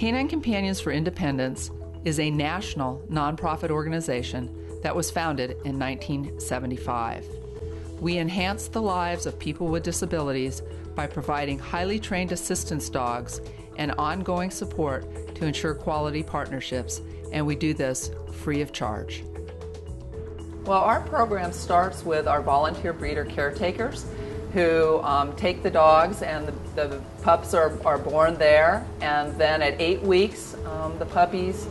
Canine Companions for Independence is a national nonprofit organization that was founded in 1975. We enhance the lives of people with disabilities by providing highly trained assistance dogs and ongoing support to ensure quality partnerships, and we do this free of charge. Well, our program starts with our volunteer breeder caretakers who take the dogs, and the pups are born there, and then at 8 weeks the puppies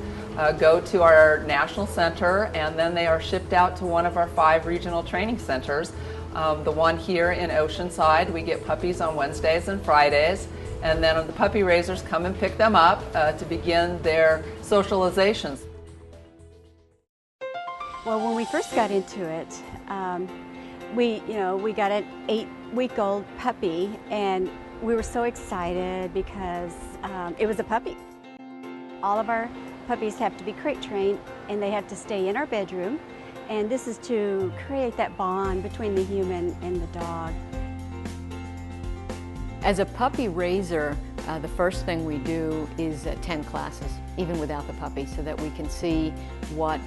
go to our national center, and then they are shipped out to one of our 5 regional training centers. The one here in Oceanside, we get puppies on Wednesdays and Fridays, and then the puppy raisers come and pick them up to begin their socializations. Well, when we first got into it, we got an 8-week-old puppy, and we were so excited because it was a puppy. All of our puppies have to be crate trained, and they have to stay in our bedroom, and this is to create that bond between the human and the dog. As a puppy raiser, the first thing we do is attend classes, even without the puppy, so that we can see what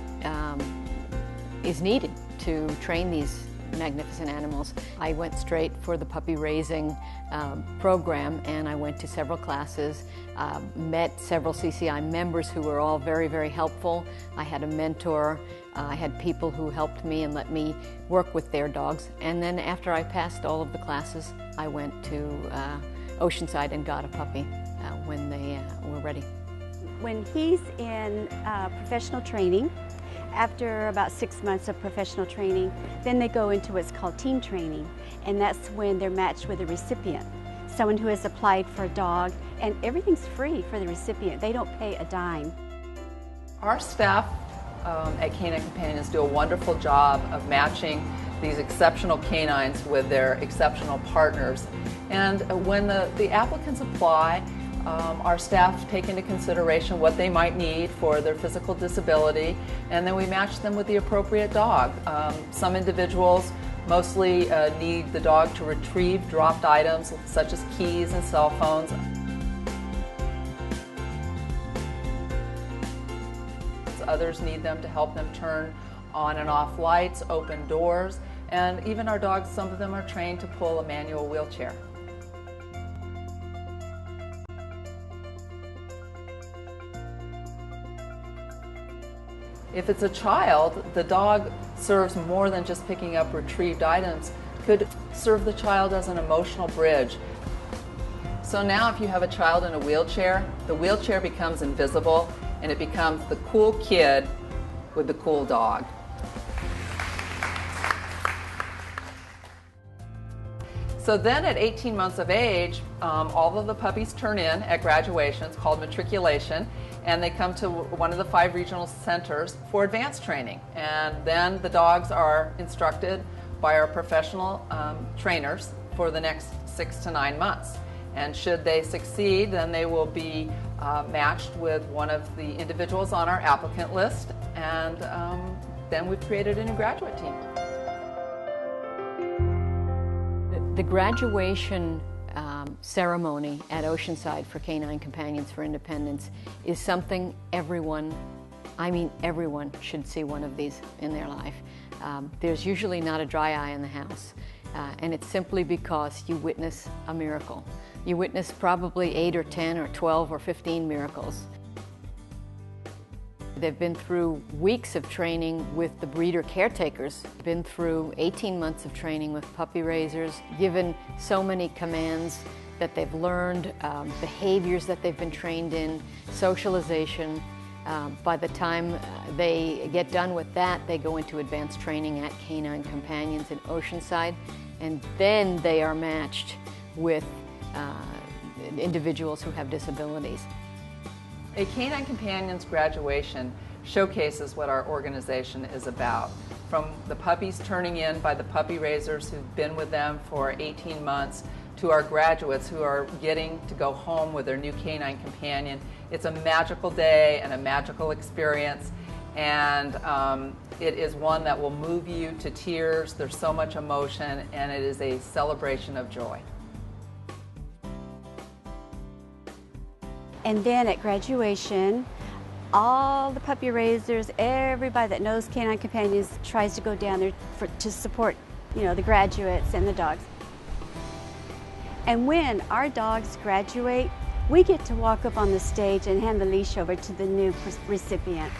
is needed to train these magnificent animals. I went straight for the puppy raising program, and I went to several classes, met several CCI members who were all very, very helpful. I had a mentor, I had people who helped me and let me work with their dogs, and then after I passed all of the classes, I went to Oceanside and got a puppy when they were ready. When he's in professional training, after about 6 months of professional training, then they go into what's called team training, and that's when they're matched with a recipient, someone who has applied for a dog, and everything's free for the recipient. They don't pay a dime. Our staff at Canine Companions do a wonderful job of matching these exceptional canines with their exceptional partners. And when the applicants apply, our staff take into consideration what they might need for their physical disability, and then we match them with the appropriate dog. Some individuals mostly need the dog to retrieve dropped items such as keys and cell phones. Others need them to help them turn on and off lights, open doors, and even our dogs, some of them are trained to pull a manual wheelchair. If it's a child, the dog serves more than just picking up retrieved items, could serve the child as an emotional bridge. So now if you have a child in a wheelchair, the wheelchair becomes invisible and it becomes the cool kid with the cool dog. So then at 18 months of age, all of the puppies turn in at graduation. It's called matriculation, and they come to one of the 5 regional centers for advanced training. And then the dogs are instructed by our professional trainers for the next 6 to 9 months. And should they succeed, then they will be matched with one of the individuals on our applicant list, and then we've created a new graduate team. The graduation ceremony at Oceanside for Canine Companions for Independence is something everyone, I mean everyone, should see one of these in their life. There's usually not a dry eye in the house, and it's simply because you witness a miracle. You witness probably 8 or 10 or 12 or 15 miracles. They've been through weeks of training with the breeder caretakers, been through 18 months of training with puppy raisers, given so many commands that they've learned, behaviors that they've been trained in, socialization. By the time they get done with that, they go into advanced training at Canine Companions in Oceanside, and then they are matched with individuals who have disabilities. A Canine Companions graduation showcases what our organization is about. From the puppies turning in by the puppy raisers who've been with them for 18 months to our graduates who are getting to go home with their new canine companion. It's a magical day and a magical experience, and it is one that will move you to tears. There's so much emotion, and it is a celebration of joy. And then at graduation, all the puppy raisers, everybody that knows Canine Companions tries to go down there to support, the graduates and the dogs. And when our dogs graduate, we get to walk up on the stage and hand the leash over to the new recipient.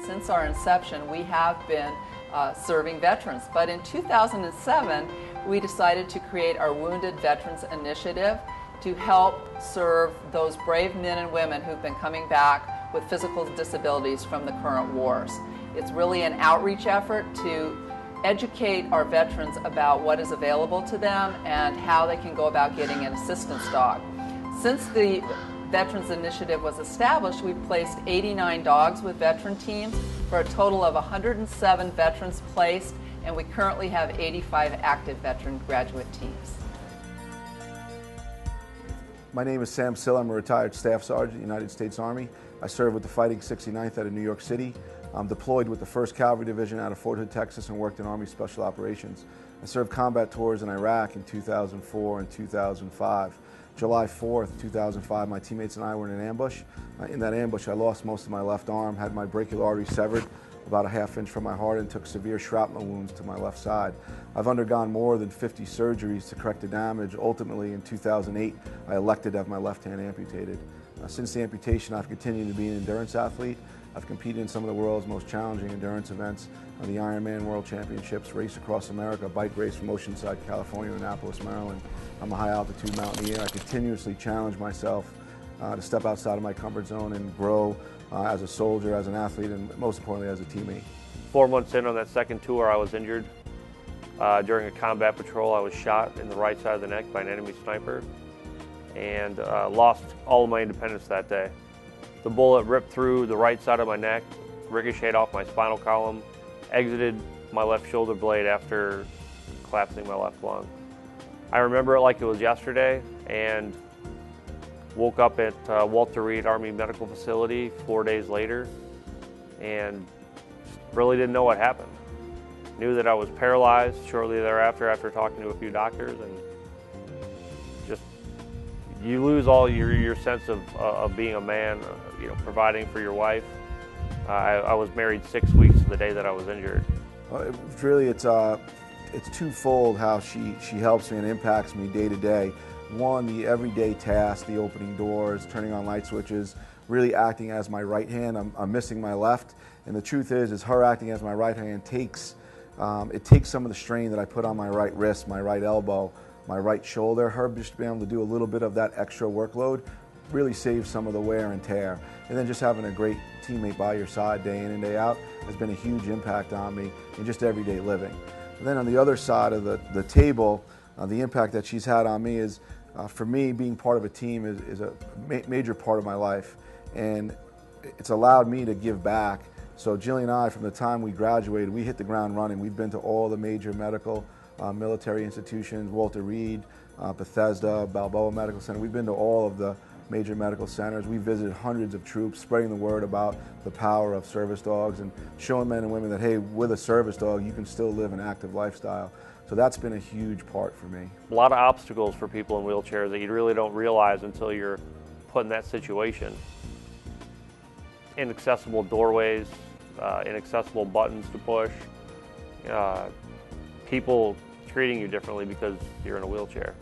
Since our inception, we have been serving veterans, but in 2007, we decided to create our Wounded Veterans Initiative to help serve those brave men and women who've been coming back with physical disabilities from the current wars. It's really an outreach effort to educate our veterans about what is available to them and how they can go about getting an assistance dog. Since the Veterans Initiative was established, we've placed 89 dogs with veteran teams for a total of 107 veterans placed, and we currently have 85 active veteran graduate teams. My name is Sam Sill. I'm a retired Staff Sergeant, United States Army. I served with the Fighting 69th out of New York City. I'm deployed with the 1st Cavalry Division out of Fort Hood, Texas, and worked in Army Special Operations. I served combat tours in Iraq in 2004 and 2005. July 4th, 2005, my teammates and I were in an ambush. In that ambush, I lost most of my left arm, had my brachial artery severed about a ½ inch from my heart, and took severe shrapnel wounds to my left side. I've undergone more than 50 surgeries to correct the damage. Ultimately, in 2008, I elected to have my left hand amputated. Since the amputation, I've continued to be an endurance athlete. I've competed in some of the world's most challenging endurance events, the Ironman World Championships, Race Across America, bike race from Oceanside, California, Annapolis, Maryland. I'm a high-altitude mountaineer. I continuously challenge myself to step outside of my comfort zone and grow as a soldier, as an athlete, and most importantly, as a teammate. 4 months in on that second tour, I was injured. During a combat patrol, I was shot in the right side of the neck by an enemy sniper and lost all of my independence that day. The bullet ripped through the right side of my neck, ricocheted off my spinal column, exited my left shoulder blade after collapsing my left lung. I remember it like it was yesterday, and woke up at Walter Reed Army Medical Facility 4 days later and really didn't know what happened. Knew that I was paralyzed shortly thereafter after talking to a few doctors, and just you lose all your sense of being a man, providing for your wife. I was married 6 weeks to the day that I was injured. It's twofold how she helps me and impacts me day to day. One, the everyday tasks, the opening doors, turning on light switches, really acting as my right hand. I'm missing my left, and the truth is her acting as my right hand takes some of the strain that I put on my right wrist, my right elbow, my right shoulder. Her just being able to do a little bit of that extra workload really saves some of the wear and tear. And then just having a great teammate by your side day in and day out has been a huge impact on me in just everyday living. And then on the other side of the table, the impact that she's had on me is, for me, being part of a team is a major part of my life. And it's allowed me to give back. So Jillian and I, from the time we graduated, we hit the ground running. We've been to all the major medical military institutions, Walter Reed, Bethesda, Balboa Medical Center. We've been to all of the major medical centers. We visited hundreds of troops, spreading the word about the power of service dogs and showing men and women that, hey, with a service dog, you can still live an active lifestyle. So that's been a huge part for me. A lot of obstacles for people in wheelchairs that you really don't realize until you're put in that situation. Inaccessible doorways, inaccessible buttons to push, people treating you differently because you're in a wheelchair.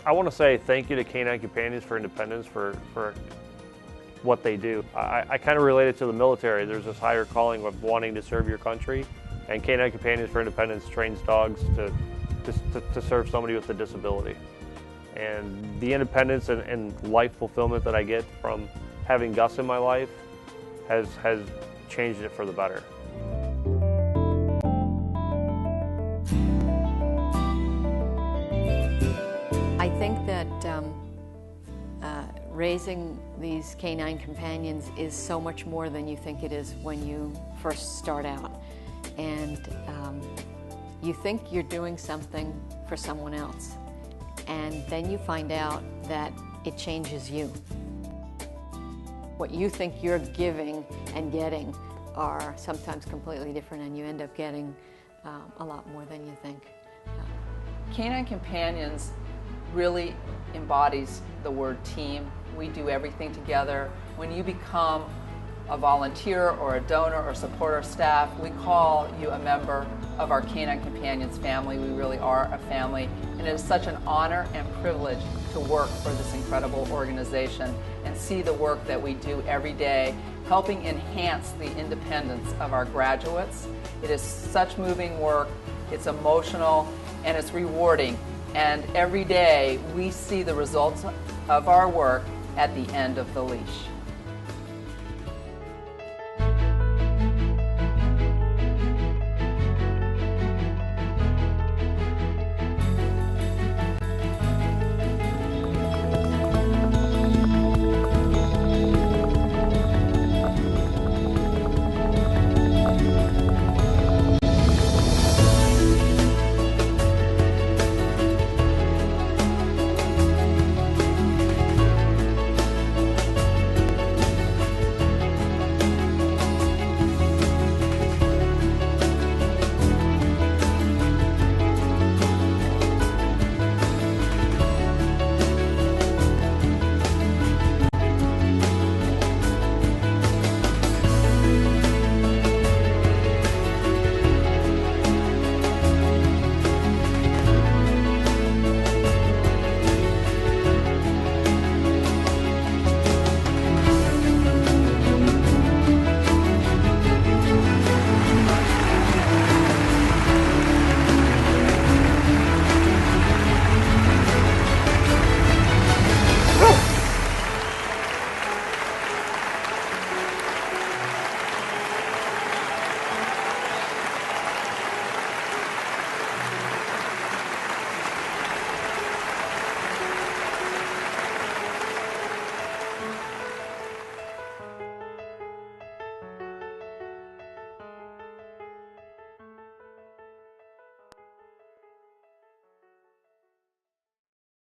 I want to say thank you to Canine Companions for Independence for what they do. I kind of relate it to the military. There's this higher calling of wanting to serve your country, and Canine Companions for Independence trains dogs to serve somebody with a disability. And the independence and life fulfillment that I get from having Gus in my life has changed it for the better. I think that raising these canine companions is so much more than you think it is when you first start out. And you think you're doing something for someone else, and then you find out that it changes you. What you think you're giving and getting are sometimes completely different, and you end up getting a lot more than you think. Canine Companions really embodies the word team. We do everything together. When you become a volunteer or a donor or support our staff, we call you a member of our Canine Companions family. We really are a family, and it is such an honor and privilege to work for this incredible organization and see the work that we do every day, helping enhance the independence of our graduates. It is such moving work, it's emotional, and it's rewarding. And every day we see the results of our work at the end of the leash.